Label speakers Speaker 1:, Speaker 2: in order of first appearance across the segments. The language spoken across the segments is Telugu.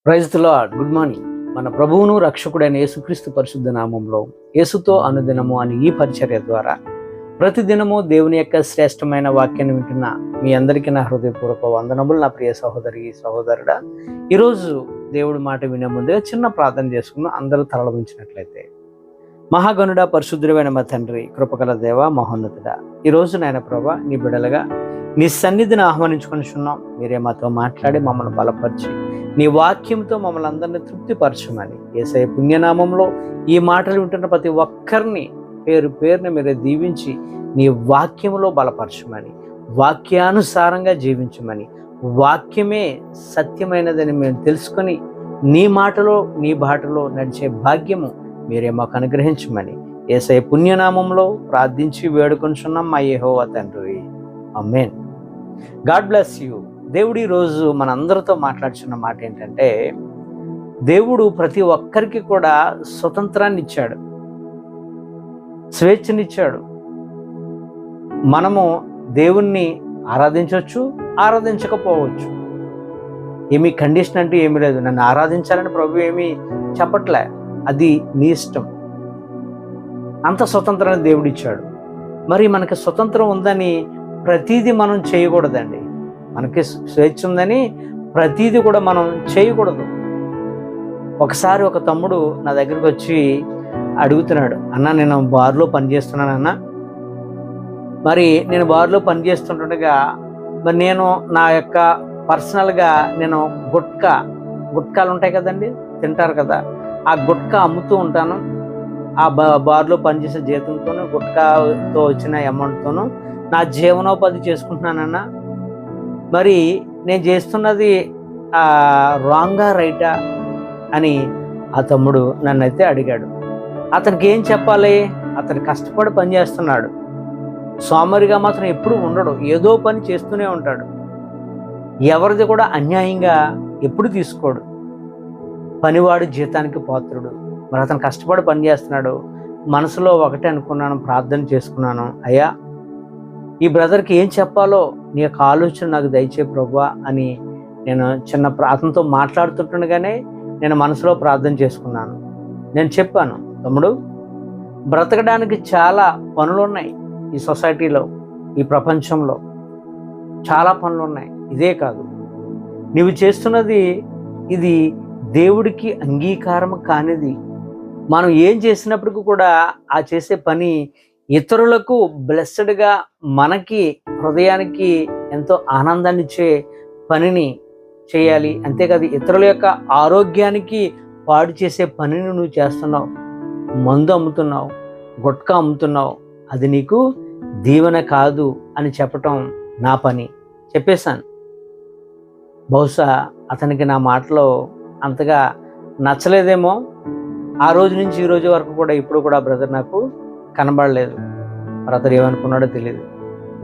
Speaker 1: Praise the Lord. Good morning. మన ప్రభువును రక్షకుడైన యేసుక్రీస్తు పరిశుద్ధ నామంలో యేసుతో అనుదినము అని ఈ పరిచర్య ద్వారా ప్రతిదినము దేవుని యొక్క శ్రేష్టమైన వాక్యాన్ని వింటున్న మీ అందరికీ నా హృదయపూర్వక వందనములు. నా ప్రియ సహోదరి సహోదరుడా, ఈరోజు దేవుడి మాట వినే ముందుగా చిన్న ప్రార్థన చేసుకున్నాం. అందరూ తలలు ఉంచినట్లయితే. మహాగణుడా, పరిశుద్ధుడైన మా తండ్రి, కృపగల దేవ, మహోన్నతుడా, ఈరోజు నాయన ప్రభా నీ బిడ్డలుగా నీ సన్నిధిని ఆహ్వానించుకొనిచున్నాం. మీరే మాతో మాట్లాడి మమ్మల్ని బలపరిచి నీ వాక్యంతో మమ్మల్ని అందరినీ తృప్తిపరచమని యేసయ్య పుణ్యనామంలో ఈ మాటలు వింటున్న ప్రతి ఒక్కరిని పేరు పేరుని మీరే దీవించి నీ వాక్యంలో బలపరచమని, వాక్యానుసారంగా జీవించమని, వాక్యమే సత్యమైనదని మేము తెలుసుకొని నీ మాటలో నీ బాటలో నడిచే భాగ్యము మీరే మాకు అనుగ్రహించమని యేసయ్య పుణ్యనామంలో ప్రార్థించి వేడుకొంచున్నాం మా యెహోవా తండ్రి. ఆమేన్. God bless you. దేవుడు ఈరోజు మనందరితో మాట్లాడుతున్న మాట ఏంటంటే, దేవుడు ప్రతి ఒక్కరికి కూడా స్వతంత్రాన్ని ఇచ్చాడు, స్వేచ్ఛనిచ్చాడు. మనము దేవుణ్ణి ఆరాధించవచ్చు, ఆరాధించకపోవచ్చు. ఏమీ కండిషన్ అంటూ ఏమీ లేదు. నన్ను ఆరాధించాలని ప్రభు ఏమీ చెప్పట్లే, అది నీ ఇష్టం. అంత స్వతంత్రాన్ని దేవుడు ఇచ్చాడు. మరి మనకి స్వతంత్రం ఉందని ప్రతీది మనం చేయకూడదండి. మనకి స్వేచ్ఛ ఉందని ప్రతీది కూడా మనం చేయకూడదు. ఒకసారి ఒక తమ్ముడు నా దగ్గరికి వచ్చి అడుగుతున్నాడు, అన్న నేను బార్లో పనిచేస్తున్నాను అన్న, మరి నేను బార్లో పనిచేస్తుండగా మరి నేను నా యొక్క పర్సనల్గా నేను గుట్కాలు ఉంటాయి కదండి, తింటారు కదా, ఆ గుట్కా అమ్ముతూ ఉంటాను. ఆ బార్లో పనిచేసే జీతంతోనూ గుట్కాతో వచ్చిన అమౌంట్తోనూ నా జీవనోపాధి చేసుకుంటున్నానన్న. మరి నేను చేస్తున్నది రాంగా రైటా అని ఆ తమ్ముడు నన్నైతే అడిగాడు. అతనికి ఏం చెప్పాలి? అతను కష్టపడి పని చేస్తున్నాడు, సోమరిగా మాత్రం ఎప్పుడు ఉండడు, ఏదో పని చేస్తూనే ఉంటాడు. ఎవరిది కూడా అన్యాయంగా ఎప్పుడు తీసుకోడు. పనివాడు జీతానికి పాత్రుడు. మరి అతను కష్టపడి పని చేస్తున్నాడు. మనసులో ఒకటే అనుకున్నాను, ప్రార్థన చేసుకున్నాను, అయ్యా ఈ బ్రదర్కి ఏం చెప్పాలో నీ యొక్క ఆలోచన నాకు దయచే ప్రభువా అని నేను అతనితో మాట్లాడుతుండగానే నేను మనసులో ప్రార్థన చేసుకున్నాను. నేను చెప్పాను, తమ్ముడు, బ్రతకడానికి చాలా పనులు ఉన్నాయి ఈ సొసైటీలో, ఈ ప్రపంచంలో చాలా పనులు ఉన్నాయి. ఇదే కాదు, నీవు చేస్తున్నది ఇది దేవుడికి అంగీకారం కానిది. మనం ఏం చేసినప్పటికీ కూడా ఆ చేసే పని ఇతరులకు బ్లెస్సడ్గా, మనకి హృదయానికి ఎంతో ఆనందాన్ని ఇచ్చే పనిని చేయాలి. అంతేకాదు, ఇతరుల యొక్క ఆరోగ్యానికి పాడు చేసే పనిని నువ్వు చేస్తున్నావు. మందు అమ్ముతున్నావు, గుట్కా అమ్ముతున్నావు, అది నీకు దీవెన కాదు అని చెప్పటం నా పని. చెప్పేశాను. బహుశా అతనికి నా మాటలో అంతగా నచ్చలేదేమో. ఆ రోజు నుంచి ఈ రోజు వరకు కూడా ఇప్పుడు కూడా బ్రదర్ నాకు కనబడలేదు. మరి అతను ఏమనుకున్నాడో తెలియదు.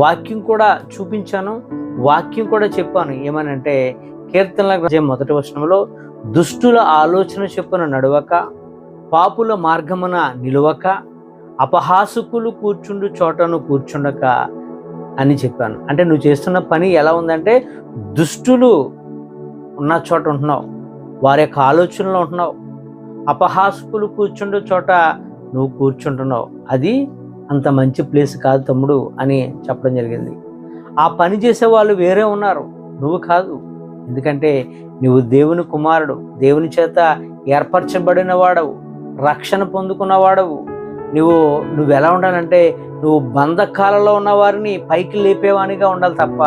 Speaker 1: వాక్యం కూడా చూపించాను, వాక్యం కూడా చెప్పాను. ఏమనంటే, కీర్తనల గ్రంథం 1వ వచనంలో, దుష్టుల ఆలోచన చొప్పున నడవక, పాపుల మార్గమున నిలువక, అపహాసకులు కూర్చుండు చోటను కూర్చుండక అని చెప్పాను. అంటే నువ్వు చేస్తున్న పని ఎలా ఉందంటే, దుష్టులు ఉన్న చోట ఉంటున్నావు, వారి యొక్క ఆలోచనలో ఉంటున్నావు. అపహాసకులు కూర్చుండే చోట నువ్వు కూర్చుంటున్నావు. అది అంత మంచి ప్లేస్ కాదు తమ్ముడు అని చెప్పడం జరిగింది. ఆ పని చేసే వాళ్ళు వేరే ఉన్నారు, నువ్వు కాదు. ఎందుకంటే నువ్వు దేవుని కుమారుడు, దేవుని చేత ఏర్పరచబడిన వాడవు, రక్షణ పొందుకున్నవాడవు. నువ్వు ఎలా ఉండాలంటే, నువ్వు బంధకాలలో ఉన్న వారిని పైకి లేపేవానిగా ఉండాలి తప్ప,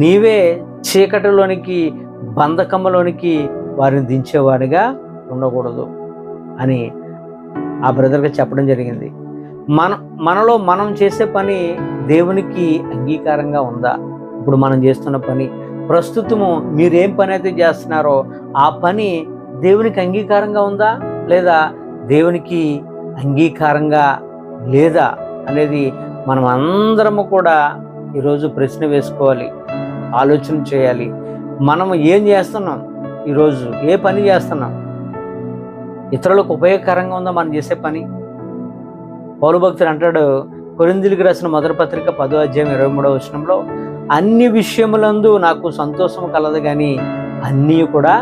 Speaker 1: నీవే చీకటిలోనికి, బంధకములోనికి వారిని దించేవాడిగా ఉండకూడదు అని ఆ బ్రదర్గా చెప్పడం జరిగింది. మనలో మనం చేసే పని దేవునికి అంగీకారంగా ఉందా? ఇప్పుడు మనం చేస్తున్న పని, ప్రస్తుతము మీరేం పని అయితే చేస్తున్నారో ఆ పని దేవునికి అంగీకారంగా ఉందా లేదా దేవునికి అంగీకారంగా లేదా అనేది మనం అందరము కూడా ఈరోజు ప్రశ్న వేసుకోవాలి, ఆలోచన చేయాలి. మనం ఏం చేస్తున్నాం? ఈరోజు ఏ పని చేస్తున్నాం? ఇతరులకు ఉపయోగకరంగా ఉందా మనం చేసే పని? పౌలు భక్తుడు అంటాడు, కొరింథీయులకు రాసిన మొదటి పత్రిక 10వ అధ్యాయం 23వ వచనంలో, అన్ని విషయములందు నాకు సంతోషం కలదు కానీ అన్నీ కూడా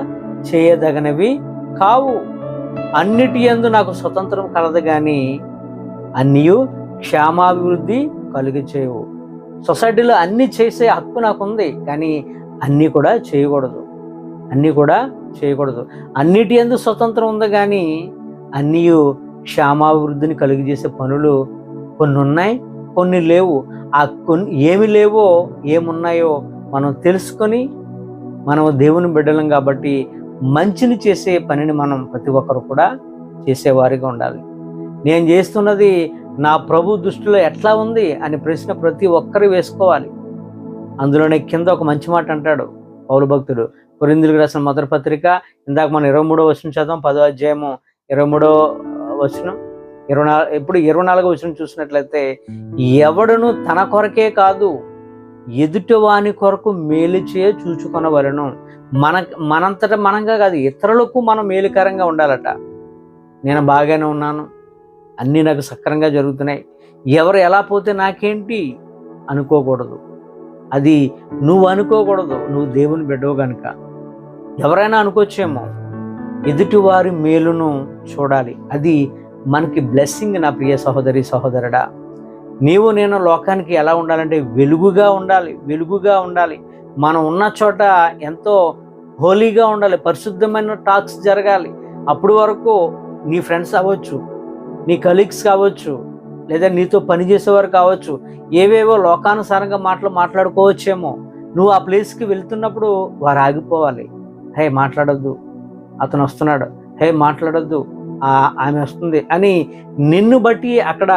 Speaker 1: చేయదగనవి కావు. అన్నిటి యందు నాకు స్వతంత్రం కలదు కానీ అన్నీయు క్షేమాభివృద్ధి కలుగ చేయవు. సొసైటీలో అన్నీ చేసే హక్కు నాకుంది, కానీ అన్నీ కూడా చేయకూడదు. అన్నిటి యందు స్వతంత్రం ఉంది కానీ అన్నీయు క్షేమాభివృద్ధిని కలుగజేసే పనులు కొన్ని ఉన్నాయి, కొన్ని లేవు. ఆ కొన్ని ఏమి లేవో ఏమున్నాయో మనం తెలుసుకొని, మనం దేవుని బిడ్డలం కాబట్టి మంచిని చేసే పనిని మనం ప్రతి ఒక్కరు కూడా చేసేవారిగా ఉండాలి. నేను చేస్తున్నది నా ప్రభు దృష్టిలో ఎట్లా ఉంది అని ప్రశ్న ప్రతి ఒక్కరు వేసుకోవాలి. అందులోనే కింద ఒక మంచి మాట అంటాడు పౌలు భక్తుడు, కొరింథీయులకు రాసిన మొదటి పత్రిక, ఇందాక మనం 23వ వచనం చదువు, 10వ అధ్యాయము 23వ వచనం, 24వ వచనం చూసినట్లయితే, ఎవడును తన కొరకే కాదు ఎదుటివాని కొరకు మేలు చేయ చూచుకొనవలెను. మనంతట మనంగా కాదు, ఇతరులకు మనం మేలుకరంగా ఉండాలట. నేను బాగానే ఉన్నాను, అన్నీ నాకు సక్రంగా జరుగుతున్నాయి, ఎవరు ఎలా పోతే నాకేంటి అనుకోకూడదు. అది నువ్వు అనుకోకూడదు, నువ్వు దేవుని బిడ్డవు కనుక. ఎవరైనా అనుకోవచ్చేమో, ఎదుటివారి మేలును చూడాలి. అది మనకి బ్లెస్సింగ్. నా ప్రియ సహోదరి సహోదరుడా, నీవు నేను లోకానికి ఎలా ఉండాలంటే వెలుగుగా ఉండాలి. మనం ఉన్న చోట ఎంతో హోలీగా ఉండాలి, పరిశుద్ధమైన టాక్స్ జరగాలి. అప్పటి వరకు నీ ఫ్రెండ్స్ అవ్వచ్చు, నీ కలీగ్స్ కావచ్చు, లేదా నీతో పనిచేసేవారు కావచ్చు, ఏవేవో లోకానుసారంగా మాట్లాడుకోవచ్చేమో. నువ్వు ఆ ప్లేస్కి వెళ్తున్నప్పుడు వారు ఆగిపోవాలి. హే మాట్లాడొద్దు, అతను వస్తున్నాడు, హే మాట్లాడొద్దు, ఆమె వస్తుంది అని నిన్ను బట్టి అక్కడ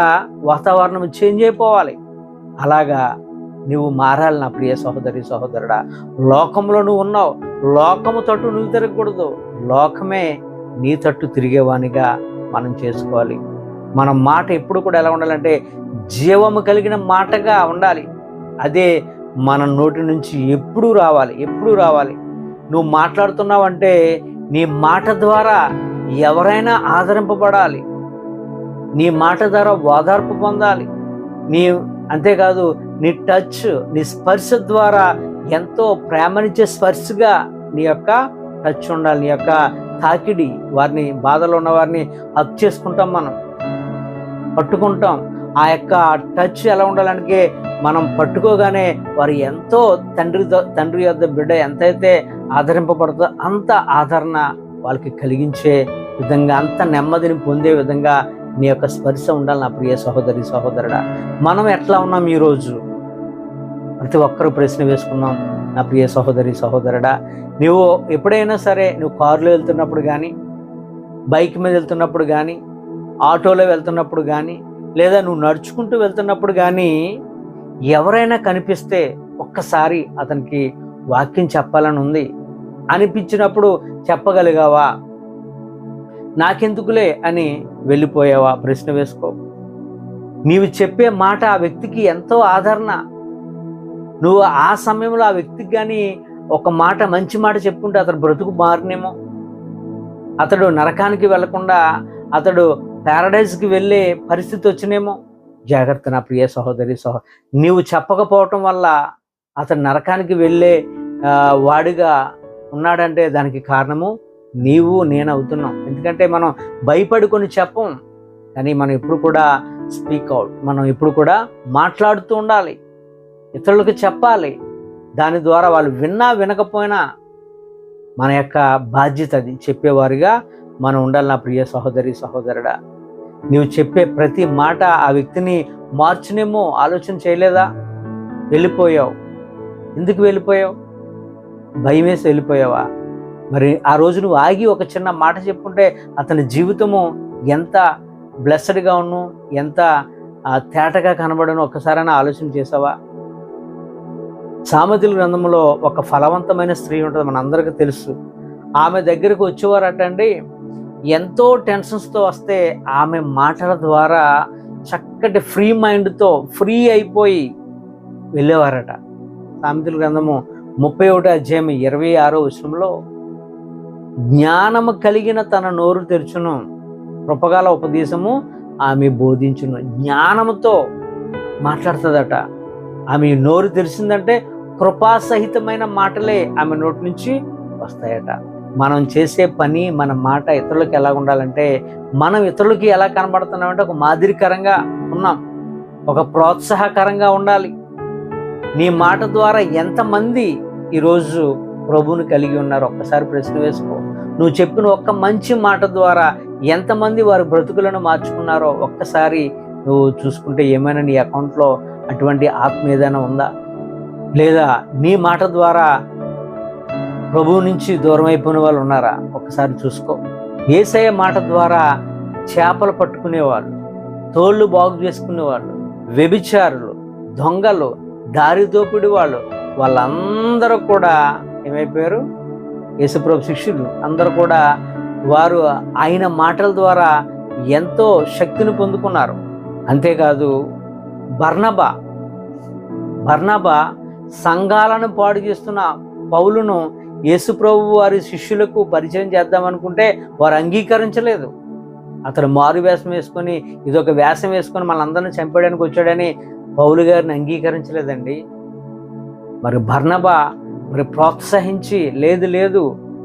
Speaker 1: వాతావరణం చేంజ్ అయిపోవాలి. అలాగా నువ్వు మారాలి నా ప్రియ సహోదరి సహోదరుడా. లోకంలో నువ్వు ఉన్నావు, లోకము తట్టు నువ్వు తిరగకూడదు, లోకమే నీ తట్టు తిరిగేవానిగా మనం చేసుకోవాలి. మన మాట ఎప్పుడు కూడా ఎలా ఉండాలంటే జీవము కలిగిన మాటగా ఉండాలి. అదే మన నోటి నుంచి ఎప్పుడూ రావాలి. నువ్వు మాట్లాడుతున్నావంటే నీ మాట ద్వారా ఎవరైనా ఆదరింపబడాలి, నీ మాట ద్వారా ఓదార్పు పొందాలి. అంతేకాదు నీ టచ్, నీ స్పర్శ ద్వారా ఎంతో ప్రేమనిచ్చే స్పర్శగా నీ యొక్క టచ్ ఉండాలి, నీ యొక్క తాకిడి. వారిని, బాధలో ఉన్న వారిని హక్ చేసుకుంటాం, మనం పట్టుకుంటాం. ఆ యొక్క టచ్ ఎలా ఉండాలంటే మనం పట్టుకోగానే వారు ఎంతో తండ్రి యొద్ద బిడ్డ ఎంతైతే ఆదరింపబడుతుందో అంత ఆదరణ వాళ్ళకి కలిగించే విధంగా, అంత నెమ్మదిని పొందే విధంగా నీ యొక్క స్పర్శ ఉండాలి. నా ప్రియ సహోదరి సహోదరుడా, మనం ఎట్లా ఉన్నాం ఈరోజు? ప్రతి ఒక్కరూ ప్రశ్న వేసుకున్నాం. నా ప్రియ సహోదరి సహోదరుడా, నువ్వు ఎప్పుడైనా సరే, నువ్వు కారులో వెళ్తున్నప్పుడు కానీ, బైక్ మీద వెళ్తున్నప్పుడు కానీ, ఆటోలో వెళ్తున్నప్పుడు కానీ, లేదా నువ్వు నడుచుకుంటూ వెళ్తున్నప్పుడు కానీ ఎవరైనా కనిపిస్తే ఒక్కసారి అతనికి వాక్యం చెప్పాలని ఉంది అనిపించినప్పుడు చెప్పగలిగావా? నాకెందుకులే అని వెళ్ళిపోయావా? ప్రశ్న వేసుకో. నీవు చెప్పే మాట ఆ వ్యక్తికి ఎంతో ఆదరణ. నువ్వు ఆ సమయంలో ఆ వ్యక్తికి కానీ ఒక మాట, మంచి మాట చెప్పుకుంటే అతడు బ్రతుకు మారినేమో, అతడు నరకానికి వెళ్లకుండా అతడు ప్యారడైజ్కి వెళ్ళే పరిస్థితి వచ్చినేమో. జాగ్రత్త నా ప్రియ సహోదరి నీవు చెప్పకపోవటం వల్ల అతడు నరకానికి వెళ్ళే వాడిగా ఉన్నాడంటే దానికి కారణము నీవు నేను అవుతున్నాం. ఎందుకంటే మనం భయపడుకొని చెప్పం, కానీ మనం ఎప్పుడు కూడా స్పీక్ అవుట్, మనం ఎప్పుడు కూడా మాట్లాడుతూ ఉండాలి, ఇతరులకు చెప్పాలి. దాని ద్వారా వాళ్ళు వినకపోయినా మన యొక్క బాధ్యత అది, చెప్పేవారిగా మనం ఉండాలి. నా ప్రియ సహోదరి సహోదరుడా, నీవు చెప్పే ప్రతి మాట ఆ వ్యక్తిని మార్చునేమో ఆలోచన చేయలేదా? వెళ్ళిపోయావు. ఎందుకు వెళ్ళిపోయావు? భయం వేసి వెళ్ళిపోయావా? మరి ఆ రోజు నువ్వు ఆగి ఒక చిన్న మాట చెప్పుంటే అతని జీవితము ఎంత బ్లెస్సడ్గా ఉన్ను, ఎంత తేటగా కనబడను ఒక్కసారైనా ఆలోచన చేసావా? సామెతల గ్రంథంలో ఒక ఫలవంతమైన స్త్రీ ఉంటుంది, మనందరికీ తెలుసు. ఆమె దగ్గరకు వచ్చేవారటండి, ఎంతో టెన్షన్స్తో వస్తే ఆమె మాటల ద్వారా చక్కటి ఫ్రీ మైండ్తో ఫ్రీ అయిపోయి వెళ్ళేవారట. సామెతల గ్రంథము 31వ అధ్యాయం 26వ వచనంలో, జ్ఞానము కలిగిన తన నోరు తెరుచును, కృపగల ఉపదేశము ఆమె బోధించును. జ్ఞానముతో మాట్లాడుతుందట. ఆమె నోరు తెరిచిందంటే కృపాసహితమైన మాటలే ఆమె నోటి నుంచి వస్తాయట. మనం చేసే పని, మన మాట ఇతరులకు ఎలా ఉండాలంటే, మనం ఇతరులకి ఎలా కనబడుతున్నామంటే ఒక మాదిరికరంగా ఉన్నాం, ఒక ప్రోత్సాహకరంగా ఉండాలి. నీ మాట ద్వారా ఎంతమంది ఈరోజు ప్రభువుని కలిగి ఉన్నారు ఒక్కసారి ప్రశ్న వేసుకో. నువ్వు చెప్పిన ఒక్క మంచి మాట ద్వారా ఎంతమంది వారి బ్రతుకులను మార్చుకున్నారో ఒక్కసారి నువ్వు చూసుకుంటే ఏమైనా నీ అకౌంట్లో అటువంటి ఆత్మ ఏదైనా ఉందా? లేదా నీ మాట ద్వారా ప్రభువు నుంచి దూరం అయిపోయిన వాళ్ళు ఉన్నారా? ఒక్కసారి చూసుకో. యేసయ్య మాట ద్వారా చేపలు పట్టుకునేవాళ్ళు, తోళ్ళు బాగు చేసుకునేవాళ్ళు, వ్యభిచారులు, దొంగలు, దారి దోపిడి వాళ్ళందరూ కూడా ఏమైపోయారు? యేసుప్రభు శిష్యులు అందరూ కూడా వారు ఆయన మాటల ద్వారా ఎంతో శక్తిని పొందుకున్నారు. అంతేకాదు బర్నబా సంఘాలను పాడు చేస్తున్న పౌలును యేసుప్రభు వారి శిష్యులకు పరిచయం చేద్దామనుకుంటే వారు అంగీకరించలేదు. అతడు మారు వేషం వేసుకొని, ఇదొక వేషం వేసుకొని మనందరిని చంపేయడానికి వచ్చాడని పౌలు గారిని అంగీకరించలేదండి. మరి బర్నబా ప్రోత్సహించి, లేదు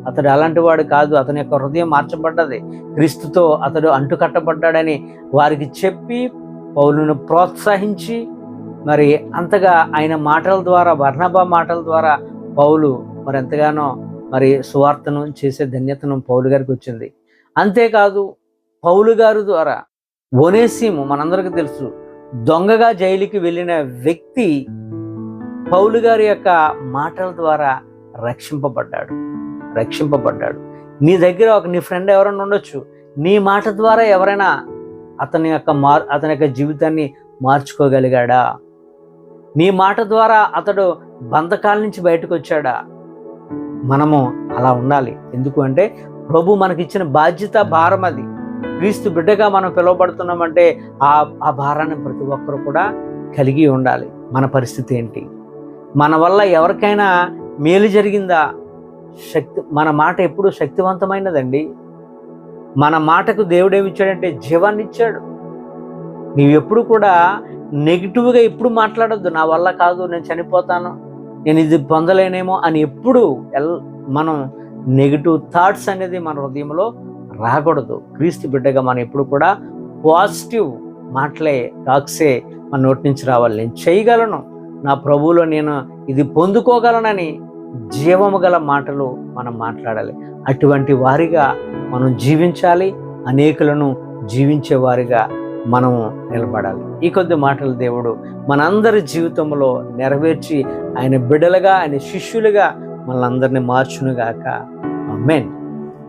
Speaker 1: అతడు అలాంటి వాడు కాదు, అతని యొక్క హృదయం మార్చబడ్డది, క్రీస్తుతో అతడు అంటుకట్టబడ్డాడని వారికి చెప్పి పౌలును ప్రోత్సహించి, మరి అంతగా ఆయన మాటల ద్వారా, బర్నబా మాటల ద్వారా పౌలు మరి ఎంతగానో మరి సువార్తను చేసే ధన్యతను పౌలు గారికి వచ్చింది. అంతేకాదు పౌలు గారి ద్వారా ఒనేసిము మనందరికీ తెలుసు, దొంగగా జైలుకి వెళ్ళిన వ్యక్తి పౌలు గారి యొక్క మాటల ద్వారా రక్షింపబడ్డాడు. నీ దగ్గర నీ ఫ్రెండ్ ఎవరైనా ఉండొచ్చు, నీ మాట ద్వారా ఎవరైనా అతని యొక్క జీవితాన్ని మార్చుకోగలిగాడా? నీ మాట ద్వారా అతడు బంధకాల నుంచి బయటకు వచ్చాడా? మనము అలా ఉండాలి. ఎందుకు అంటే ప్రభు మనకిచ్చిన బాధ్యత, భారం అది. క్రీస్తు బిడ్డగా మనం పిలువబడుతున్నామంటే ఆ భారాన్ని ప్రతి ఒక్కరు కూడా కలిగి ఉండాలి. మన పరిస్థితి ఏంటి? మన వల్ల ఎవరికైనా మేలు జరిగిందా? మన మాట ఎప్పుడు శక్తివంతమైనదండి. మన మాటకు దేవుడు ఏమిచ్చాడంటే జీవాన్ని ఇచ్చాడు. నీవు ఎప్పుడు కూడా నెగిటివ్గా ఎప్పుడు మాట్లాడొద్దు. నా వల్ల కాదు, నేను చనిపోతాను, నేను ఇది పొందలేనేమో అని ఎప్పుడు మనం నెగిటివ్ థాట్స్ అనేది మన హృదయంలో రాకూడదు. క్రీస్తు బిడ్డగా మనం ఎప్పుడు కూడా పాజిటివ్ మాటలే, టాక్సే మన నోటి నుంచి రావాలి. నేను చేయగలను, నా ప్రభువులో నేను ఇది పొందుకోగలనని జీవము గల మాటలు మనం మాట్లాడాలి. అటువంటి వారిగా మనం జీవించాలి, అనేకులను జీవించే వారిగా మనము నిలబడాలి. ఈ కొద్ది మాటలు దేవుడు మనందరి జీవితంలో నెరవేర్చి ఆయన బిడ్డలుగా, ఆయన శిష్యులుగా మనందరినీ మార్చునుగాక. ఆమేన్.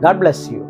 Speaker 1: God bless you.